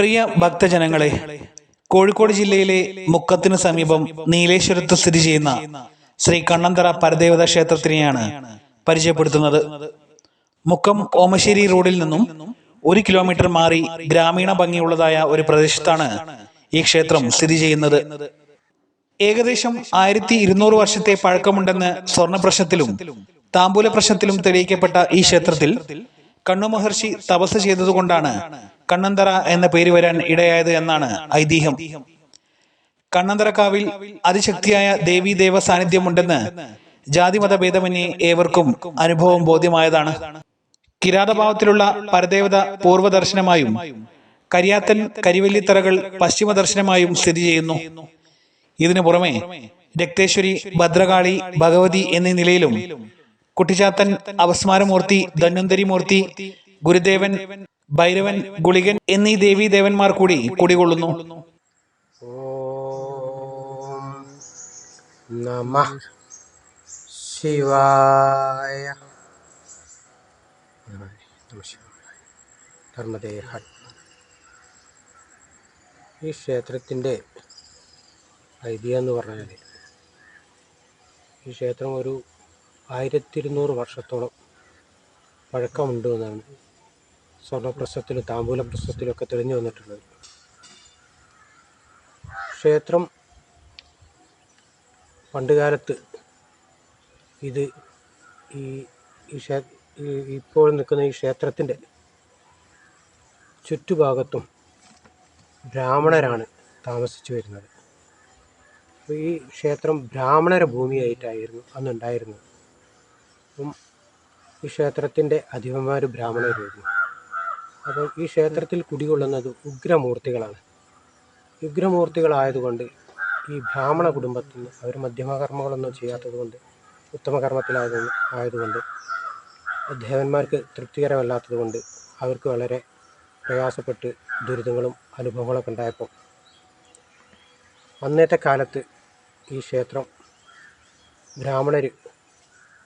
പ്രിയ ഭക്തജനങ്ങളെ, കോഴിക്കോട് ജില്ലയിലെ മുക്കത്തിന് സമീപം നീലേശ്വരത്ത് സ്ഥിതി ചെയ്യുന്ന ശ്രീ കണ്ണന്തറ പരദേവത ക്ഷേത്രത്തിനെയാണ് പരിചയപ്പെടുത്തുന്നത്. മുക്കം ഓമശ്ശേരി റോഡിൽ നിന്നും 1 കിലോമീറ്റർ മാറി ഗ്രാമീണ ഭംഗിയുള്ളതായ ഒരു പ്രദേശത്താണ് ഈ ക്ഷേത്രം സ്ഥിതി ചെയ്യുന്നത്. ഏകദേശം 1200 വർഷത്തെ പഴക്കമുണ്ടെന്ന് സ്വർണ്ണ പ്രശ്നത്തിലും താമ്പൂല പ്രശ്നത്തിലും തെളിയിക്കപ്പെട്ട ഈ ക്ഷേത്രത്തിൽ കണ്ണു മഹർഷി തപസ് ചെയ്തതുകൊണ്ടാണ് കണ്ണന്തറ എന്ന പേര് വരാൻ ഇടയായത് എന്നാണ് ഐതിഹ്യം. കണ്ണന്തറക്കാവിൽ അതിശക്തിയായ ദേവീദേവ സാന്നിധ്യമുണ്ടെന്ന് ജാതിമത ഭേദമന്യേ ഏവർക്കും അനുഭവം ബോധ്യമായതാണ്. കിരാതഭാവത്തിലുള്ള പരദേവത പൂർവ്വദർശനമായും കരിയാത്തൻ കരിവല്ലിത്തറകൾ പശ്ചിമ ദർശനമായും സ്ഥിതി ചെയ്യുന്നു. ഇതിനു പുറമെ രക്തേശ്വരി, ഭദ്രകാളി, ഭഗവതി എന്നീ നിലയിലും കുട്ടിച്ചാത്തൻ, അപസ്മാരമൂർത്തി, ധന്വന്തരിമൂർത്തി, ഗുരുദേവൻ, ഭൈരവൻ, ഗുളികൻ എന്നീ ദേവീദേവന്മാർ കൂടി കുടികൊള്ളുന്നു. ഓം നമഃ ശിവായ. ധർമ്മദേഹ. ഈ ക്ഷേത്രത്തിൻ്റെ ഐതിഹ്യം എന്ന് പറഞ്ഞാൽ, ഈ ക്ഷേത്രം ഒരു 1200 വർഷത്തോളം പഴക്കമുണ്ട് എന്നാണ് സ്വർണ്ണപ്രശ്നത്തിലും താമ്പൂല പ്രശ്നത്തിലൊക്കെ തെളിഞ്ഞു വന്നിട്ടുള്ളത്. ക്ഷേത്രം പണ്ടുകാലത്ത് ഇത് ഇപ്പോൾ നിൽക്കുന്ന ഈ ക്ഷേത്രത്തിൻ്റെ ചുറ്റുഭാഗത്തും ബ്രാഹ്മണരാണ് താമസിച്ചു വരുന്നത്. അപ്പോൾ ഈ ക്ഷേത്രം ബ്രാഹ്മണര ഭൂമിയായിട്ടായിരുന്നു അന്നുണ്ടായിരുന്നത്. അപ്പം ഈ ക്ഷേത്രത്തിൻ്റെ അധിപന്മാർ ബ്രാഹ്മണരായിരുന്നു. അപ്പോൾ ഈ ക്ഷേത്രത്തിൽ കുടികൊള്ളുന്നത് ഉഗ്രമൂർത്തികളാണ്. ഉഗ്രമൂർത്തികളായതുകൊണ്ട് ഈ ബ്രാഹ്മണ കുടുംബത്തിൽ അവർ മധ്യമകർമ്മങ്ങളൊന്നും ചെയ്യാത്തതുകൊണ്ട്, ഉത്തമകർമ്മത്തിലായതുകൊണ്ട് ദേവന്മാർക്ക് തൃപ്തികരമല്ലാത്തതുകൊണ്ട് അവർക്ക് വളരെ പ്രയാസപ്പെട്ട് ദുരിതങ്ങളും അനുഭവങ്ങളൊക്കെ ഉണ്ടായപ്പോൾ അന്നത്തെ കാലത്ത് ഈ ക്ഷേത്രം ബ്രാഹ്മണർ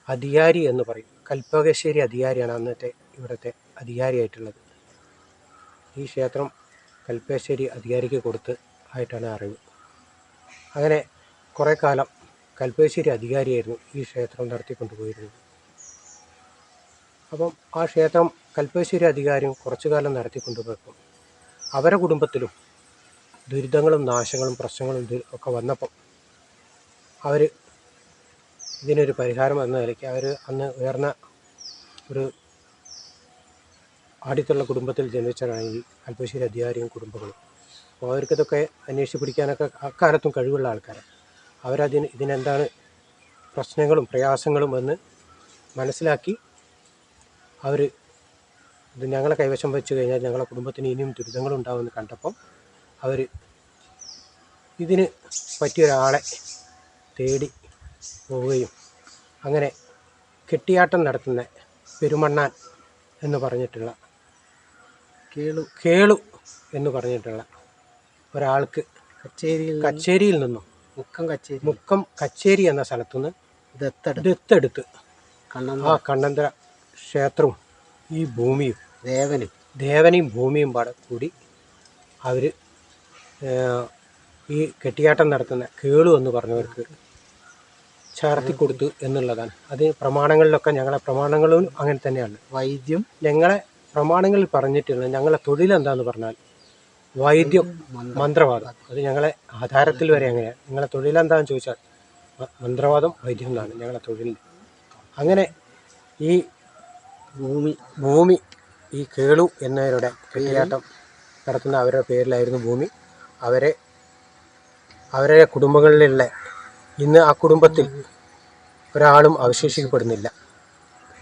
അധികാരി എന്ന് പറയും. കൽപ്പകശ്ശേരി അധികാരിയാണ് അന്നത്തെ ഇവിടുത്തെ അധികാരിയായിട്ടുള്ളത്. ഈ ക്ഷേത്രം കൽപ്പകശ്ശേരി അധികാരിക്ക് കൊടുത്ത് ആയിട്ടാണ് അറിവ്. അങ്ങനെ കുറേ കാലം കൽപ്പകശ്ശേരി അധികാരിയായിരുന്നു ഈ ക്ഷേത്രം നടത്തിക്കൊണ്ടുപോയിരുന്നത്. അപ്പം ആ ക്ഷേത്രം കൽപ്പകശ്ശേരി അധികാരിയും കുറച്ചു കാലം നടത്തിക്കൊണ്ടുപോയപ്പോൾ അവരുടെ കുടുംബത്തിലും ദുരിതങ്ങളും നാശങ്ങളും പ്രശ്നങ്ങളും ഒക്കെ വന്നപ്പം അവർ ഇതിനൊരു പരിഹാരം എന്ന നിലയ്ക്ക് അവർ അന്ന് ഉയർന്ന ഒരു ആടിത്തുള്ള കുടുംബത്തിൽ ജനിച്ചവരാണ് ഈ കൽപ്പകശ്ശേരി അധികാരിയും കുടുംബങ്ങളും. അപ്പോൾ അവർക്കിതൊക്കെ അന്വേഷിച്ച് പിടിക്കാനൊക്കെ അക്കാലത്തും കഴിവുള്ള ആൾക്കാരാണ്. ഇതിനെന്താണ് പ്രശ്നങ്ങളും പ്രയാസങ്ങളും എന്ന് മനസ്സിലാക്കി അവർ ഇത് ഞങ്ങളെ കൈവശം വെച്ച് കഴിഞ്ഞാൽ ഞങ്ങളെ കുടുംബത്തിന് ഇനിയും ദുരിതങ്ങളുണ്ടാവുമെന്ന് കണ്ടപ്പം അവർ ഇതിന് പറ്റിയൊരാളെ തേടി പോവുകയും അങ്ങനെ കെട്ടിയാട്ടം നടത്തുന്ന പെരുമണ്ണാൻ എന്ന് പറഞ്ഞിട്ടുള്ള കേളു എന്ന് പറഞ്ഞിട്ടുള്ള ഒരാൾക്ക് കച്ചേരിയിൽ നിന്നും മുക്കം കച്ചേരി എന്ന സ്ഥലത്തുനിന്ന് ദത്തെടുത്ത് ആ കണ്ണന്തറ ക്ഷേത്രവും ഈ ഭൂമിയും ദേവനെയും ഭൂമിയും പാടെ കൂടി അവർ ഈ കെട്ടിയാട്ടം നടത്തുന്ന കേളു എന്ന് പറഞ്ഞവർക്ക് ചേർത്തിക്കൊടുത്തു എന്നുള്ളതാണ്. അത് പ്രമാണങ്ങളിലൊക്കെ ഞങ്ങളെ പ്രമാണങ്ങളും അങ്ങനെ തന്നെയാണ്. വൈദ്യം ഞങ്ങളെ പ്രമാണങ്ങളിൽ പറഞ്ഞിട്ടുള്ളത് ഞങ്ങളെ തൊഴിലെന്താന്ന് പറഞ്ഞാൽ വൈദ്യം, മന്ത്രവാദം. അത് ഞങ്ങളെ ആധാരത്തിൽ വരെ അങ്ങനെയാണ്. ഞങ്ങളെ തൊഴിലെന്താണെന്ന് ചോദിച്ചാൽ മന്ത്രവാദം, വൈദ്യം എന്നാണ് ഞങ്ങളെ തൊഴിൽ. അങ്ങനെ ഈ ഭൂമി ഈ കേളു എന്നവരുടെ കെട്ടിയാട്ടം നടത്തുന്ന അവരുടെ പേരിലായിരുന്നു ഭൂമി. അവരുടെ കുടുംബങ്ങളിലുള്ള ഇന്ന് ആ കുടുംബത്തിൽ ഒരാളും അവശേഷിക്കപ്പെടുന്നില്ല.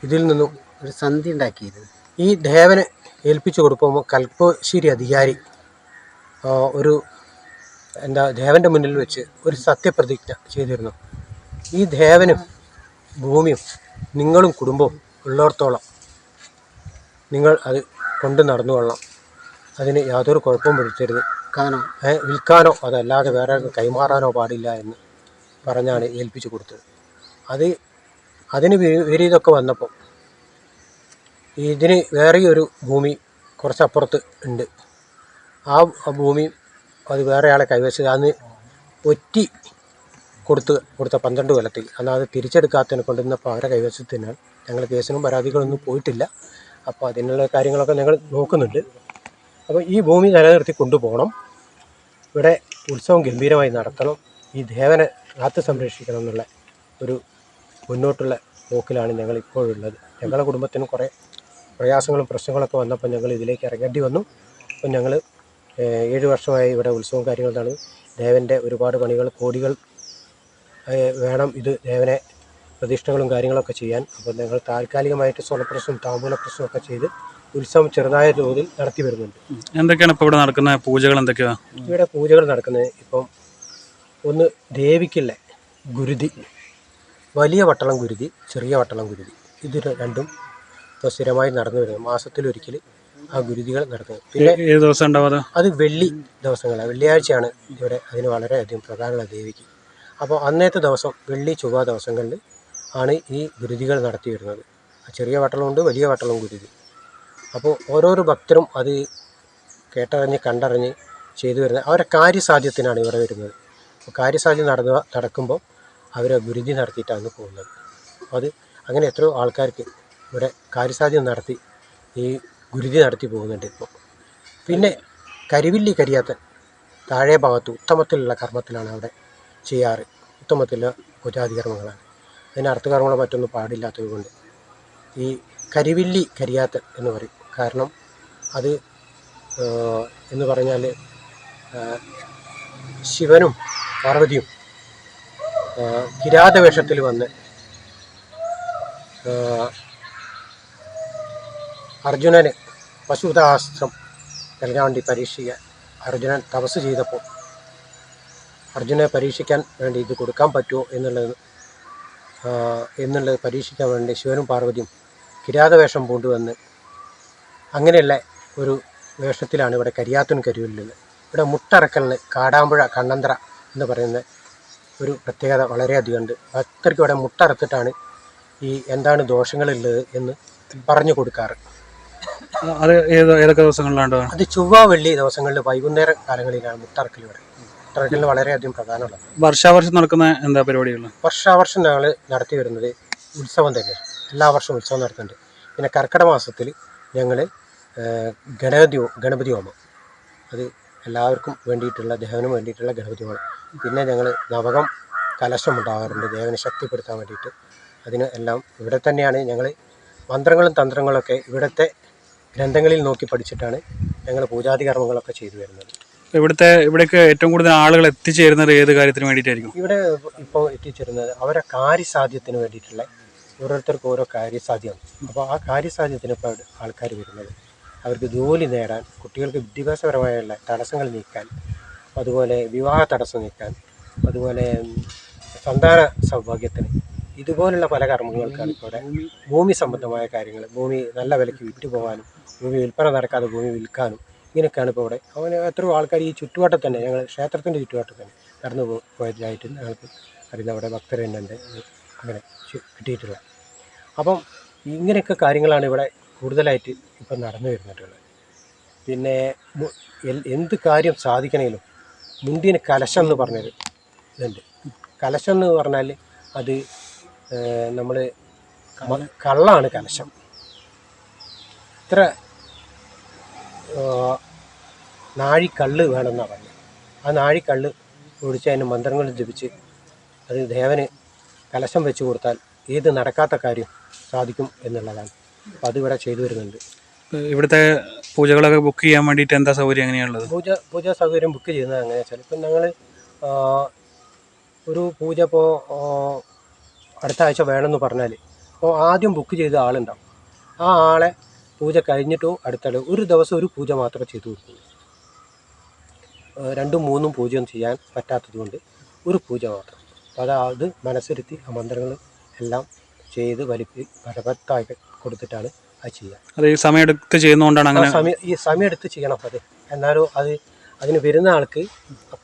ഇതിൽ നിന്നും ഒരു സന്ധി ഉണ്ടാക്കിയത് ഈ ദേവനെ ഏൽപ്പിച്ചു കൊടുക്കുമ്പോൾ കൽപ്പകശ്ശേരി അധികാരി ദേവൻ്റെ മുന്നിൽ വെച്ച് ഒരു സത്യപ്രതിജ്ഞ ചെയ്തിരുന്നു. ഈ ദേവനും ഭൂമിയും നിങ്ങളും കുടുംബവും ഉള്ളിടത്തോളം നിങ്ങൾ അത് കൊണ്ട് നടന്നു കൊള്ളാം. അതിന് യാതൊരു കുഴപ്പവും വരുത്തരുത്. വിൽക്കാനോ അതല്ലാതെ വേറെ കൈമാറാനോ പാടില്ല എന്ന് പറഞ്ഞാണ് ഏൽപ്പിച്ചു കൊടുത്തത്. അതിന് വിപരീതമൊക്കെ വന്നപ്പോൾ ഇതിന് വേറെയൊരു ഭൂമി കുറച്ചപ്പുറത്ത് ഉണ്ട്. ആ ഭൂമി അത് വേറെ ആളെ കൈവശം അന്ന് ഒറ്റി കൊടുത്ത 12 കൊല്ലത്തിൽ അന്ന് അത് തിരിച്ചെടുക്കാത്തതിനെ കൊണ്ടിരുന്നപ്പോൾ അവരെ കൈവശത്തിനാണ്. ഞങ്ങൾ കേസിനും പരാതികളൊന്നും പോയിട്ടില്ല. അപ്പോൾ അതിനുള്ള കാര്യങ്ങളൊക്കെ ഞങ്ങൾ നോക്കുന്നുണ്ട്. അപ്പോൾ ഈ ഭൂമി നിലനിർത്തി കൊണ്ടുപോകണം. ഇവിടെ ഉത്സവം ഗംഭീരമായി നടത്തണം. ഈ ദേവനെ കാത്ത് സംരക്ഷിക്കണം എന്നുള്ള ഒരു മുന്നോട്ടുള്ള പോക്കിലാണ് ഞങ്ങൾ ഇപ്പോഴുള്ളത്. ഞങ്ങളുടെ കുടുംബത്തിന് കുറേ പ്രയാസങ്ങളും പ്രശ്നങ്ങളൊക്കെ വന്നപ്പോൾ ഞങ്ങൾ ഇതിലേക്ക് ഇറങ്ങേണ്ടി വന്നു. അപ്പം ഞങ്ങൾ 7 വർഷമായി ഇവിടെ ഉത്സവവും കാര്യങ്ങളാണ്. ദേവൻ്റെ ഒരുപാട് പണികൾ, കോടികൾ വേണം ഇത് ദേവനെ പ്രതിഷ്ഠകളും കാര്യങ്ങളൊക്കെ ചെയ്യാൻ. അപ്പോൾ ഞങ്ങൾ താൽക്കാലികമായിട്ട് സ്വർണ്ണപ്രശ്നം, താമ്പൂല പ്രശ്നമൊക്കെ ചെയ്ത് ഉത്സവം ചെറുതായ തോതിൽ നടത്തി വരുന്നുണ്ട്. എന്തൊക്കെയാണ് ഇപ്പോൾ ഇവിടെ നടക്കുന്ന പൂജകൾ? എന്തൊക്കെയാണ് ഇവിടെ പൂജകൾ നടക്കുന്നത്? ഇപ്പം ഒന്ന് ദേവിക്കുള്ള ഗുരുതി, വലിയ വട്ടളം ഗുരുതി, ചെറിയ വട്ടളം ഗുരുതി, ഇത് രണ്ടും ഇപ്പോൾ സ്ഥിരമായി നടന്നു വരുന്നത്. മാസത്തിലൊരിക്കൽ ആ ഗുരുതികൾ നടക്കുന്നത്. പിന്നെ ഏത് ദിവസം ഉണ്ടാവാതെ? അത് വെള്ളി ദിവസങ്ങളാണ്. വെള്ളിയാഴ്ചയാണ് ഇവിടെ അതിന് വളരെയധികം പ്രധാനമുള്ള ദേവിക്ക്. അപ്പോൾ അന്നത്തെ ദിവസം വെള്ളി ചൊവ്വ ദിവസങ്ങളിൽ ആണ് ഈ ഗുരുതികൾ നടത്തി വരുന്നത്. ചെറിയ വട്ടളമുണ്ട്, വലിയ വട്ടളം ഗുരുതി. അപ്പോൾ ഓരോരോ ഭക്തരും അത് കേട്ടറിഞ്ഞ് കണ്ടറിഞ്ഞ് ചെയ്തു വരുന്നത്. അവരെ കാര്യസാധ്യത്തിനാണ് ഇവിടെ വരുന്നത്. അപ്പോൾ കാര്യസാധ്യം നടക്കുമ്പോൾ അവരെ ഗുരുതി നടത്തിയിട്ടാണ് പോകുന്നത്. അത് അങ്ങനെ എത്രയോ ആൾക്കാർക്ക് ഇവിടെ കാര്യസാധ്യം നടത്തി ഈ ഗുരുതി നടത്തി പോകുന്നുണ്ട് ഇപ്പോൾ. പിന്നെ കരിവില്ലി കരിയാത്തൻ താഴെ ഭാഗത്ത് ഉത്തമത്തിലുള്ള കർമ്മത്തിലാണ് അവിടെ ചെയ്യാറ്. ഉത്തമത്തിലുള്ള പൂജാതികർമ്മങ്ങളാണ്. അതിന് അർത്ഥകർമ്മങ്ങളോ മറ്റൊന്നും പാടില്ലാത്തത് കൊണ്ട് ഈ കരിവില്ലി കരിയാത്തൻ എന്ന് പറയും. കാരണം അത് എന്ന് പറഞ്ഞാൽ ശിവനും പാർവതിയും കിരാതവേഷത്തിൽ വന്ന് അർജുനന് പശുപതാസ്ത്രം നൽകാൻ വേണ്ടി പരീക്ഷിക്കാൻ അർജുനൻ തപസ് ചെയ്തപ്പോൾ അർജുനെ പരീക്ഷിക്കാൻ വേണ്ടി ഇത് കൊടുക്കാൻ പറ്റുമോ എന്നുള്ളത് പരീക്ഷിക്കാൻ വേണ്ടി ശിവനും പാർവതിയും കിരാതവേഷം പൂണ്ടുവന്ന് അങ്ങനെയുള്ള ഒരു വേഷത്തിലാണ് ഇവിടെ കരിയാത്തനും കരുവില്ലുള്ളത്. ഇവിടെ മുട്ടറക്കലിന് കാടാമ്പുഴ കണ്ണന്തറ എന്ന് പറയുന്ന ഒരു പ്രത്യേകത വളരെയധികം ഉണ്ട്. ഭക്തർക്ക് ഇവിടെ മുട്ടറത്തിട്ടാണ് ഈ എന്താണ് ദോഷങ്ങളുള്ളത് എന്ന് പറഞ്ഞു കൊടുക്കാറ്. അത് ഏതൊക്കെ ദിവസങ്ങളിലാണ്? അത് ചൊവ്വ വെള്ളി ദിവസങ്ങളിൽ വൈകുന്നേര കാലങ്ങളിലാണ് മുട്ടറക്കൽ. ഇവിടെ മുട്ടറക്കലിന് വളരെയധികം പ്രധാനമുള്ളത്. വർഷാവർഷം നടക്കുന്ന എന്താ പരിപാടികൾ? വർഷാവർഷം ഞങ്ങൾ നടത്തി വരുന്നത് ഉത്സവം തന്നെ. എല്ലാ വർഷവും ഉത്സവം നടത്തുന്നുണ്ട്. പിന്നെ കർക്കിടക മാസത്തിൽ ഞങ്ങൾ ഗണപതി ഹോമം, അത് എല്ലാവർക്കും വേണ്ടിയിട്ടുള്ള, ദേവനും വേണ്ടിയിട്ടുള്ള ഗണപതി ഹോമം. പിന്നെ ഞങ്ങൾ നവകം കലശം ഉണ്ടാകാറുണ്ട് ദേവനെ ശക്തിപ്പെടുത്താൻ വേണ്ടിയിട്ട്. അതിന് എല്ലാം ഇവിടെ തന്നെയാണ് ഞങ്ങൾ മന്ത്രങ്ങളും തന്ത്രങ്ങളൊക്കെ ഇവിടുത്തെ ഗ്രന്ഥങ്ങളിൽ നോക്കി പഠിച്ചിട്ടാണ് ഞങ്ങൾ പൂജാതി കർമ്മങ്ങളൊക്കെ ചെയ്തു വരുന്നത്. ഇവിടേക്ക് ഏറ്റവും കൂടുതൽ ആളുകൾ എത്തിച്ചേരുന്നത് ഏത് കാര്യത്തിന് വേണ്ടിയിട്ടായിരിക്കും? ഇവിടെ ഇപ്പോൾ എത്തിച്ചേരുന്നത് അവരെ കാര്യസാധ്യത്തിന് വേണ്ടിയിട്ടുള്ള, ഓരോരുത്തർക്കും ഓരോ കാര്യസാധ്യമാണ്. അപ്പോൾ ആ കാര്യസാധ്യത്തിന് ഇപ്പോൾ ആൾക്കാർ വരുന്നത് അവർക്ക് ജോലി നേടാൻ, കുട്ടികൾക്ക് വിദ്യാഭ്യാസപരമായുള്ള തടസ്സങ്ങൾ നീക്കാൻ, അതുപോലെ വിവാഹ തടസ്സം നീക്കാൻ, അതുപോലെ സന്താന സൗഭാഗ്യത്തിന്, ഇതുപോലുള്ള പല കർമ്മങ്ങൾക്കാണ് ഇപ്പോൾ ഇവിടെ ഭൂമി സംബന്ധമായ കാര്യങ്ങൾ, ഭൂമി നല്ല വിലയ്ക്ക് വിറ്റ് പോകാനും, ഭൂമി വിൽപ്പന നടക്കാതെ ഭൂമി വിൽക്കാനും, ഇങ്ങനെയൊക്കെയാണ് ഇപ്പോൾ ഇവിടെ. അങ്ങനെ എത്രയോ ആൾക്കാർ ഈ ചുറ്റുവട്ടത്ത് തന്നെ, ഞങ്ങൾ ക്ഷേത്രത്തിൻ്റെ ചുറ്റുവട്ടത്ത് തന്നെ നടന്നു പോയതായിട്ട് ഞങ്ങൾക്ക് അറിയുന്ന അവിടെ ഭക്തർ തന്നെ ഉണ്ട് അങ്ങനെ കിട്ടിയിട്ടുള്ള. അപ്പം ഇങ്ങനെയൊക്കെ കാര്യങ്ങളാണ് ഇവിടെ കൂടുതലായിട്ട് ഇപ്പം നടന്നു വരുന്നിട്ടുള്ളത്. പിന്നെ എന്ത് കാര്യം സാധിക്കണമെങ്കിലും മുന്തിന് കലശം എന്ന് പറഞ്ഞൊരു ഇതുണ്ട്. കലശം എന്ന് പറഞ്ഞാൽ അത് നമ്മൾ കള്ളാണ് കലശം. ഇത്ര നാഴിക്കള്ള് വേണമെന്നാണ് പറഞ്ഞത്. ആ നാഴിക്കള്ള് ഒഴിച്ച് അതിന് മന്ത്രങ്ങൾ ജപിച്ച് അത് ദേവന് കലശം വെച്ച് കൊടുത്താൽ ഏത് നടക്കാത്ത കാര്യം സാധിക്കും എന്നുള്ളതാണ്. അപ്പോൾ അതിവിടെ ചെയ്തു വരുന്നുണ്ട്. ഇവിടുത്തെ പൂജകളൊക്കെ ബുക്ക് ചെയ്യാൻ വേണ്ടിയിട്ട് എന്താ സൗകര്യം എങ്ങനെയാണുള്ളത്? പൂജാ സൗകര്യം ബുക്ക് ചെയ്യുന്നത് എങ്ങനെയാണെന്ന് വെച്ചാൽ, ഇപ്പം ഞങ്ങൾ ഒരു പൂജ ഇപ്പോൾ അടുത്ത ആഴ്ച വേണമെന്ന് പറഞ്ഞാൽ അപ്പോൾ ആദ്യം ബുക്ക് ചെയ്ത ആളുണ്ടാവും. ആ ആളെ പൂജ കഴിഞ്ഞിട്ടോ അടുത്താൾ ഒരു ദിവസം ഒരു പൂജ മാത്രമേ ചെയ്തു കൊടുക്കുള്ളൂ. 2ഉം 3ഉം പൂജയൊന്നും ചെയ്യാൻ പറ്റാത്തത് കൊണ്ട് ഒരു പൂജ മാത്രം. അപ്പോൾ അത് മനസ്സിരുത്തി ആ മന്ത്രങ്ങൾ എല്ലാം ചെയ്ത് ഫലവത്തായി കൊടുത്തിട്ടാണ് അത് ചെയ്യുക. അത് ഈ സമയമെടുത്ത് ചെയ്യുന്നതുകൊണ്ടാണ് അങ്ങനെ? ഈ സമയമെടുത്ത് ചെയ്യണം. അത് എന്നാലും അതിന് വരുന്ന ആൾക്ക്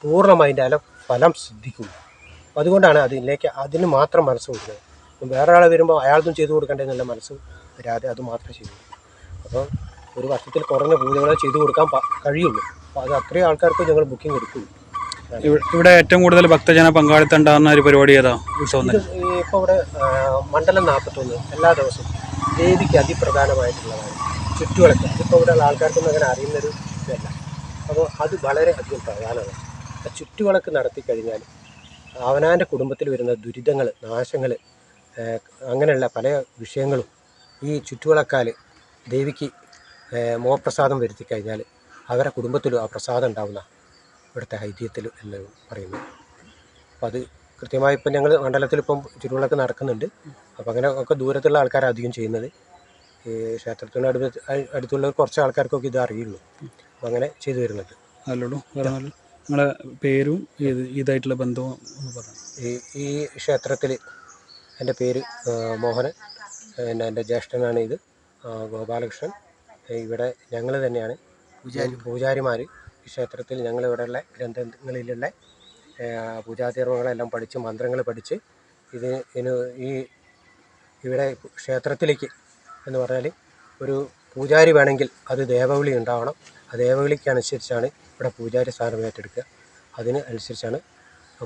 പൂർണ്ണമായിട്ട് ഫലം സിദ്ധിക്കും. അതുകൊണ്ടാണ് അതിന് മാത്രം മനസ്സ് കൊടുക്കുന്നത്. വേറെ ആളെ വരുമ്പോൾ അയാൾക്കും ചെയ്തു കൊടുക്കേണ്ടതെന്നുള്ള മനസ്സ് വരാതെ അത് മാത്രമേ ചെയ്തു കൊടുക്കൂ. അപ്പോൾ ഒരു വർഷത്തിൽ കുറഞ്ഞ പൂജകളെ ചെയ്തു കൊടുക്കാൻ കഴിയുള്ളൂ. അപ്പോൾ അത് അത്രയും ആൾക്കാർക്ക് ഞങ്ങൾ ബുക്കിംഗ് എടുക്കും. ഇവിടെ ഏറ്റവും കൂടുതൽ ഭക്തജന പങ്കാളിത്തം ഉണ്ടാകുന്ന ഒരു പരിപാടി ഏതാ ഉത്സവം? ഇപ്പോൾ ഇവിടെ മണ്ഡലം 41 എല്ലാ ദിവസവും ദേവിക്ക് അതിപ്രധാനമായിട്ടുള്ളതാണ് ചുറ്റുവിളക്ക്. അതിപ്പോൾ ഇവിടെ ആൾക്കാർക്കൊന്നും അങ്ങനെ അറിയുന്നൊരു ഇതല്ല. അപ്പോൾ അത് വളരെ അധികം പ്രധാനമാണ്. ആ ചുറ്റുവിളക്ക് നടത്തി കഴിഞ്ഞാൽ അവനവൻ്റെ കുടുംബത്തിൽ വരുന്ന ദുരിതങ്ങൾ, നാശങ്ങൾ, അങ്ങനെയുള്ള പല വിഷയങ്ങളും ഈ ചുറ്റുവിളക്കാൽ ദേവിക്ക് മോഹപ്രസാദം വരുത്തി കഴിഞ്ഞാൽ അവരുടെ കുടുംബത്തിലും ആ പ്രസാദം ഉണ്ടാവുന്ന ഇവിടുത്തെ ഐതിഹ്യത്തിൽ എന്ന് പറയുന്നു. അപ്പം അത് കൃത്യമായി ഇപ്പം ഞങ്ങൾ മണ്ഡലത്തിൽ ഇപ്പം ചുറ്റുവിളക്ക് നടക്കുന്നുണ്ട്. അപ്പോൾ അങ്ങനെ ഒക്കെ ദൂരത്തുള്ള ആൾക്കാരാണ് അധികം ചെയ്യുന്നത്. ഈ ക്ഷേത്രത്തിൻ്റെ അടുത്തുള്ള കുറച്ച് ആൾക്കാർക്കൊക്കെ ഇത് അറിയുള്ളൂ. അപ്പം അങ്ങനെ ചെയ്തു വരുന്നുണ്ട്. നല്ലോളൂ. നിങ്ങളെ പേരും ഇതായിട്ടുള്ള ബന്ധവും ഒന്ന് പറഞ്ഞു. ഈ ക്ഷേത്രത്തിൽ എൻ്റെ പേര് മോഹനൻ, പിന്നെ എൻ്റെ ജ്യേഷ്ഠനാണ് ഇത് ഗോപാലകൃഷ്ണൻ. ഇവിടെ ഞങ്ങൾ തന്നെയാണ് പൂജാരിമാർ. ഈ ക്ഷേത്രത്തിൽ ഞങ്ങളിവിടെയുള്ള ഗ്രന്ഥങ്ങളിലുള്ള പൂജാധർമ്മങ്ങളെല്ലാം പഠിച്ച് മന്ത്രങ്ങൾ പഠിച്ച് ഈ ഇവിടെ ക്ഷേത്രത്തിലേക്ക് എന്ന് പറഞ്ഞാൽ ഒരു പൂജാരി വേണമെങ്കിൽ അത് ദേവവിളി ഉണ്ടാവണം. ആ ദേവവിളിക്കനുസരിച്ചാണ് ഇവിടെ പൂജാരി സ്ഥാനം ഏറ്റെടുക്കുക. അതിന് അനുസരിച്ചാണ്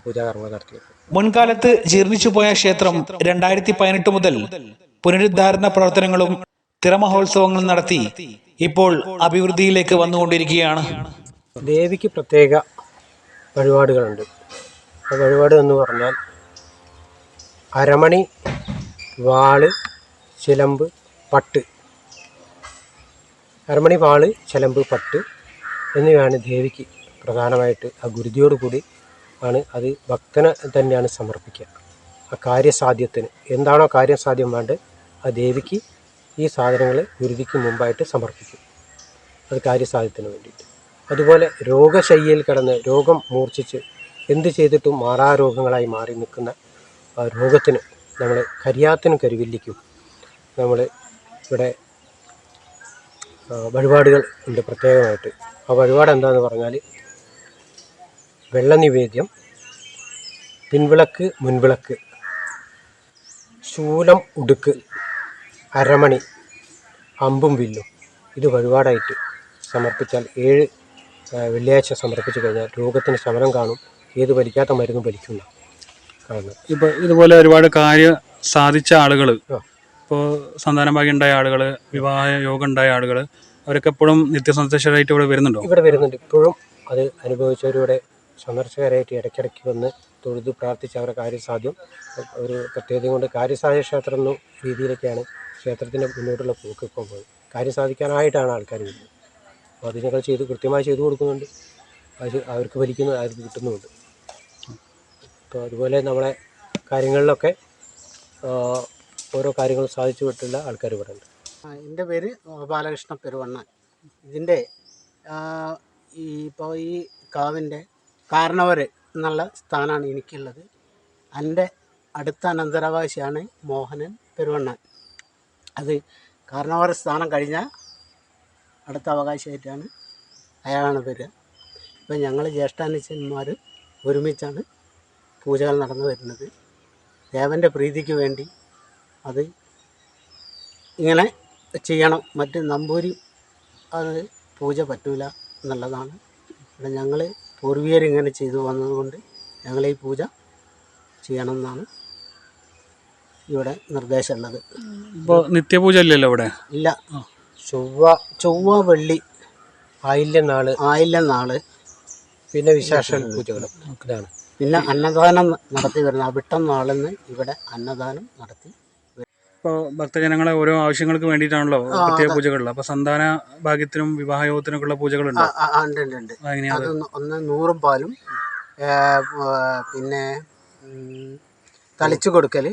പൂജാകർമ്മങ്ങൾ നടത്തിയത്. മുൻകാലത്ത് ജീർണിച്ചു പോയ ക്ഷേത്രം 2018 മുതൽ പുനരുദ്ധാരണ പ്രവർത്തനങ്ങളും തിറമഹോത്സവങ്ങളും നടത്തി ഇപ്പോൾ അഭിവൃദ്ധിയിലേക്ക് വന്നുകൊണ്ടിരിക്കുകയാണ്. ദേവിക്ക് പ്രത്യേക വഴിപാടുകളുണ്ട്. ആ വഴിപാട് എന്ന് പറഞ്ഞാൽ അരമണി, വാള്, ചിലമ്പ്, പട്ട്. അരമണി, വാള്, ചിലമ്പ്, പട്ട് എന്നിവയാണ് ദേവിക്ക് പ്രധാനമായിട്ട്. ആ ഗുരുതിയോട് കൂടി ആണ് അത് ഭക്തനെ തന്നെയാണ് സമർപ്പിക്കുക. ആ കാര്യസാധ്യത്തിന് എന്താണോ കാര്യസാധ്യം വേണ്ടത് ആ ദേവിക്ക് ഈ സാധനങ്ങൾ ഗുരുതിക്ക് മുമ്പായിട്ട് സമർപ്പിക്കും. അത് കാര്യസാധ്യത്തിന് വേണ്ടിയിട്ട്. അതുപോലെ രോഗശയ്യയിൽ കിടന്ന് രോഗം മൂർച്ഛിച്ച് എന്ത് ചെയ്തിട്ടും മാറാ രോഗങ്ങളായി മാറി നിൽക്കുന്ന ആ രോഗത്തിന് നമ്മൾ കരിയാത്തിനും കരുവില്ലിക്കും നമ്മൾ ഇവിടെ വഴിപാടുകൾ ഉണ്ട് പ്രത്യേകമായിട്ട്. ആ വഴിപാട് എന്താണെന്ന് പറഞ്ഞാൽ വെള്ള നിവേദ്യം, പിൻവിളക്ക്, മുൻവിളക്ക്, ശൂലം, ഉടുക്ക്, അരമണി, അമ്പും വില്ലും ഇത് വഴിപാടായിട്ട് സമർപ്പിച്ചാൽ 7 വെള്ളിയാഴ്ച സമർപ്പിച്ചു കഴിഞ്ഞാൽ രോഗത്തിന് ശമനം കാണും. ഏത് വലിക്കാത്ത മരുന്നും വലിക്കുന്ന കാണുന്നത്. ഇപ്പോൾ ഇതുപോലെ ഒരുപാട് കാര്യം സാധിച്ച ആളുകൾ, ഇപ്പോൾ സന്താന ഭാഗ്യം ഉണ്ടായ ആളുകൾ, വിവാഹ യോഗം ഉണ്ടായ ആളുകൾ, അവരൊക്കെ എപ്പോഴും നിത്യസന്ദർശകരായിട്ട് ഇവിടെ വരുന്നുണ്ടോ? ഇവിടെ വരുന്നുണ്ട്. ഇപ്പോഴും അത് അനുഭവിച്ചവരിവിടെ സന്ദർശകരായിട്ട് ഇടയ്ക്കിടയ്ക്ക് വന്ന് തൊഴുത് പ്രാർത്ഥിച്ച് അവരുടെ കാര്യസാധ്യം ഒരു പ്രത്യേകത കൊണ്ട് കാര്യസാധ്യ ക്ഷേത്രം എന്ന രീതിയിലേക്കാണ് ക്ഷേത്രത്തിൻ്റെ മുന്നോട്ടുള്ള പോക്ക് ഇപ്പോൾ പോകുന്നത്. കാര്യം സാധിക്കാനായിട്ടാണ് ആൾക്കാർ വരുന്നത്. അപ്പോൾ അത് ഞങ്ങൾ കൃത്യമായി ചെയ്തു കൊടുക്കുന്നുണ്ട്. അത് അവർക്ക് ഭരിക്കുന്നു, അവർക്ക് കിട്ടുന്നുമുണ്ട്. അപ്പോൾ അതുപോലെ നമ്മളെ കാര്യങ്ങളിലൊക്കെ ഓരോ കാര്യങ്ങളും സാധിച്ചു വിട്ടുള്ള ആൾക്കാർ ഇവിടെ ഉണ്ട്. എൻ്റെ പേര് ഗോപാലകൃഷ്ണ പെരുവണ്ണൻ. ഇതിൻ്റെ ഇപ്പോൾ ഈ കാവിൻ്റെ കാരണവർ എന്നുള്ള സ്ഥാനമാണ് എനിക്കുള്ളത്. എൻ്റെ അടുത്ത അനന്തരാവകാശിയാണ് മോഹനൻ പെരുവണ്ണൻ. അത് കാരണവർ സ്ഥാനം കഴിഞ്ഞാൽ അടുത്ത അവകാശമായിട്ടാണ് അയാളാണ് വരിക. ഇപ്പം ഞങ്ങൾ ജ്യേഷ്ഠാനുജന്മാർ ഒരുമിച്ചാണ് പൂജകൾ നടന്നു വരുന്നത്. ദേവൻ്റെ പ്രീതിക്ക് വേണ്ടി അത് ഇങ്ങനെ ചെയ്യണം. മറ്റ് നമ്പൂരി അത് പൂജ പറ്റൂല എന്നുള്ളതാണ്. ഇവിടെ ഞങ്ങൾ പൂർവികരിങ്ങനെ ചെയ്തു വന്നതുകൊണ്ട് ഞങ്ങൾ ഈ പൂജ ചെയ്യണം എന്നാണ് ഇവിടെ നിർദ്ദേശമുള്ളത്. ഇപ്പോൾ നിത്യപൂജ ഇല്ലല്ലോ ഇവിടെ? ഇല്ല. ചൊവ്വ വെള്ളി ആയില്യം നാള് പിന്നെ വിശേഷ പൂജകളും ഇതാണ്. പിന്നെ അന്നദാനം നടത്തി വരുന്ന അവിട്ടം നാളെന്ന് ഇവിടെ അന്നദാനം നടത്തി. ഇപ്പോൾ ഭക്തജനങ്ങളെ ഓരോ ആവശ്യങ്ങൾക്ക് വേണ്ടിയിട്ടാണല്ലോ പ്രത്യേക പൂജകളിൽ. അപ്പോൾ സന്താന ഭാഗ്യത്തിനും വിവാഹയോഗത്തിനൊക്കെയുള്ള പൂജകളുണ്ട്? ഉണ്ട്. അത് ഒന്ന് 100 പാലും പിന്നെ തളിച്ചു കൊടുക്കൽ,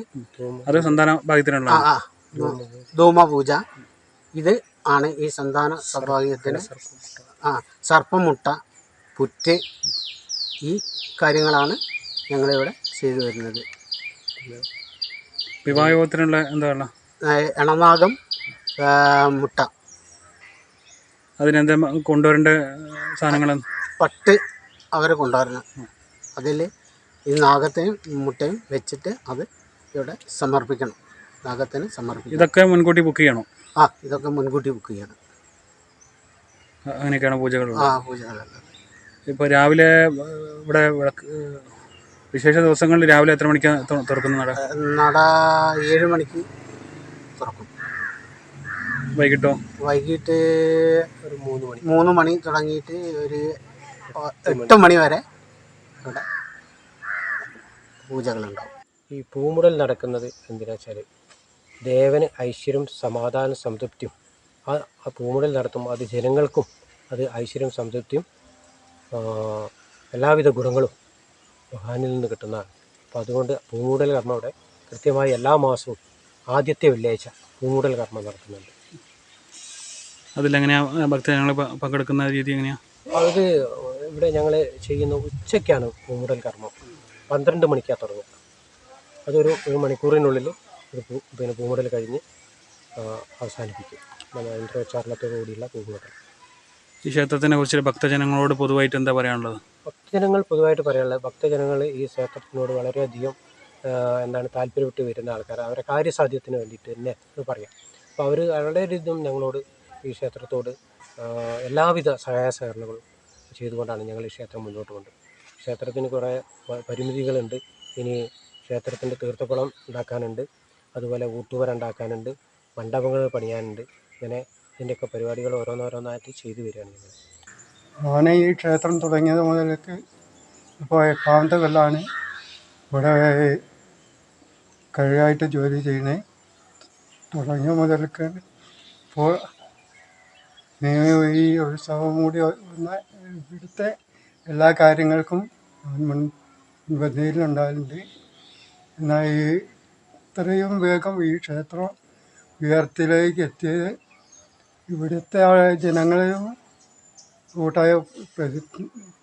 അത് സന്താന ഭാഗ്യത്തിനുള്ള ധൂമപൂജ. ഇത് ആണ് ഈ സന്താന സൗഭാഗ്യത്തിന്. സർപ്പമുട്ട, പുറ്റ്, ഈ കാര്യങ്ങളാണ് ഞങ്ങളിവിടെ ചെയ്തു വരുന്നത്. വിവാഹയോഗത്തിനുള്ള എന്താ എണനാഗം, മുട്ട. അതിനെന്താ കൊണ്ടുവരേണ്ട സാധനങ്ങൾ? പട്ട് അവർ കൊണ്ടുവരണം. അതിൽ ഈ നാഗത്തെയും മുട്ടയും വെച്ചിട്ട് അത് ഇവിടെ സമർപ്പിക്കണം. നാഗത്തിന് സമർപ്പിക്കണം. ഇതൊക്കെ മുൻകൂട്ടി ബുക്ക് ചെയ്യണം? ഇതൊക്കെ മുൻകൂട്ടി ബുക്ക് ചെയ്യണം. അങ്ങനെയൊക്കെയാണ് പൂജകൾ? പൂജകളുള്ളത്. ഇപ്പോൾ രാവിലെ ഇവിടെ വിശേഷ ദിവസങ്ങളിൽ രാവിലെ എത്ര മണിക്കാണ് തുറക്കുന്നത് നട? നട 7 മണിക്ക് തുറക്കും. വൈകിട്ടോ? വൈകിട്ട് ഒരു 3 മണി. 3 മണി തുടങ്ങിയിട്ട് ഒരു 8 മണി വരെ ഇവിടെ പൂജകളുണ്ടാവും. ഈ പൂമുടൽ നടക്കുന്നത് എന്തിനാ വെച്ചാൽ ദേവന് ഐശ്വര്യം സമാധാനം സംതൃപ്തിയും ആ പൂമുടൽ നടത്തുമ്പോൾ അത് ജനങ്ങൾക്കും അത് ഐശ്വര്യം സംതൃപ്തിയും എല്ലാവിധ ഗുണങ്ങളും ഭഗവാനിൽ നിന്ന് കിട്ടുന്നതാണ്. അപ്പോൾ അതുകൊണ്ട് പൂമുടൽ കർമ്മം ഇവിടെ കൃത്യമായി എല്ലാ മാസവും ആദ്യത്തെ വെള്ളിയാഴ്ച പൂമുടൽ കർമ്മം നടത്തുന്നുണ്ട്. അതിലെങ്ങനെയാണ് ഭക്തജനങ്ങൾ പങ്കെടുക്കുന്ന രീതി എങ്ങനെയാണ്? അത് ഇവിടെ ഞങ്ങൾ ചെയ്യുന്ന ഉച്ചയ്ക്കാണ് പൂമുടൽ കർമ്മം. 12 മണിക്കാണ് തുടങ്ങുക. അതൊരു 1 മണിക്കൂറിനുള്ളിൽ ഒരു പൂമുടൽ കഴിഞ്ഞ് അവസാനിപ്പിക്കും. ഇന്ദ്രോച്ചാരണത്തോടുകൂടിയുള്ള പൂമുടൽ. ഈ ക്ഷേത്രത്തിനെ കുറിച്ച് ഭക്തജനങ്ങളോട് പൊതുവായിട്ട് എന്താ പറയാനുള്ളത്? ഭക്തജനങ്ങൾ പൊതുവായിട്ട് പറയാനുള്ളത്, ഭക്തജനങ്ങൾ ഈ ക്ഷേത്രത്തിനോട് വളരെയധികം താല്പര്യപ്പെട്ട് വരുന്ന ആൾക്കാർ, അവരുടെ കാര്യസാധ്യത്തിന് വേണ്ടിയിട്ട് തന്നെ പറയാം. അപ്പോൾ അവർ വളരെയധികം ഞങ്ങളോട് ഈ ക്ഷേത്രത്തോട് എല്ലാവിധ സഹായ സഹകരണങ്ങളും ചെയ്തുകൊണ്ടാണ് ഞങ്ങൾ ഈ ക്ഷേത്രം മുന്നോട്ട് കൊണ്ടുപോകുന്നത്. ക്ഷേത്രത്തിന് കുറേ പരിമിതികളുണ്ട്. ഇനി ക്ഷേത്രത്തിൻ്റെ തീർത്ഥക്കുളം ഉണ്ടാക്കാനുണ്ട്, അതുപോലെ ഊട്ടുവര ഉണ്ടാക്കാനുണ്ട്, മണ്ഡപങ്ങൾ പണിയാനുണ്ട്. ഇങ്ങനെ ഇതിൻ്റെയൊക്കെ പരിപാടികൾ ഓരോന്നോരോന്നായിട്ട് ചെയ്തു വരികയാണ് ഞങ്ങൾ. അങ്ങനെ ഈ ക്ഷേത്രം തുടങ്ങിയത് മുതലേക്ക് ഇപ്പോൾ 8ാമത്തെ കൊല്ലമാണ് ഇവിടെ കഴിയായിട്ട് ജോലി ചെയ്യുന്നത്. തുടങ്ങിയ മുതൽക്ക് ഇപ്പോൾ ഈ ഉത്സവം കൂടി വന്ന ഇവിടുത്തെ എല്ലാ കാര്യങ്ങൾക്കും മുൻപന്തിയിലുണ്ടായിട്ടുണ്ട്. എന്നാൽ ഈ ഇത്രയും വേഗം ഈ ക്ഷേത്രം ഉയർത്തിലേക്ക് എത്തിയത് ഇവിടുത്തെ ജനങ്ങളെയും കൂട്ടായ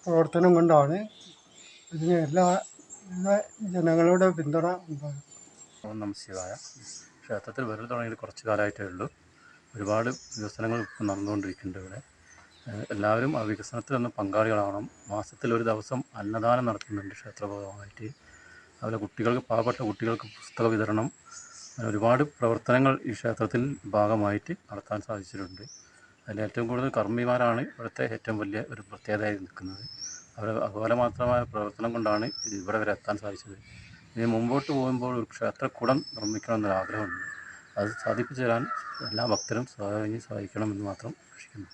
പ്രവർത്തനം കൊണ്ടാണ്. ഇതിന് എല്ലാ ജനങ്ങളുടെ പിന്തുണ ഉണ്ടാകും. ഓം നമഃ ശിവായ. ക്ഷേത്രത്തിൽ വരൽ തുടങ്ങിയിട്ട് കുറച്ച് കാലമായിട്ടേ ഉള്ളൂ. ഒരുപാട് വികസനങ്ങൾ ഇപ്പോൾ നടന്നുകൊണ്ടിരിക്കുന്നുണ്ട് ഇവിടെ. എല്ലാവരും ആ വികസനത്തിലൊന്ന് പങ്കാളികളാവണം. മാസത്തിൽ ഒരു ദിവസം അന്നദാനം നടത്തുന്നുണ്ട് ക്ഷേത്രഭാഗമായിട്ട്. അതുപോലെ കുട്ടികൾക്ക്, പാവപ്പെട്ട കുട്ടികൾക്ക് പുസ്തക വിതരണം, അങ്ങനെ ഒരുപാട് പ്രവർത്തനങ്ങൾ ഈ ക്ഷേത്രത്തിൽ ഭാഗമായിട്ട് നടത്താൻ സാധിച്ചിട്ടുണ്ട്. അതിൽ ഏറ്റവും കൂടുതൽ കർമ്മിമാരാണ് ഇവിടുത്തെ ഏറ്റവും വലിയ ഒരു പ്രത്യേകതയായി നിൽക്കുന്നത്. അവരുടെ അപാരമാത്രമായ പ്രവർത്തനം കൊണ്ടാണ് ഇവിടെ വരെ എത്താൻ സാധിച്ചത്. ഇനി മുമ്പോട്ട് പോകുമ്പോൾ ഒരു ക്ഷേത്രക്കുടം നിർമ്മിക്കണമെന്നൊരാഗ്രഹമുണ്ട്. അത് സാധിപ്പിച്ചു തരാൻ എല്ലാ ഭക്തരും സഹായിക്കണമെന്ന് മാത്രം അപേക്ഷിക്കുന്നു.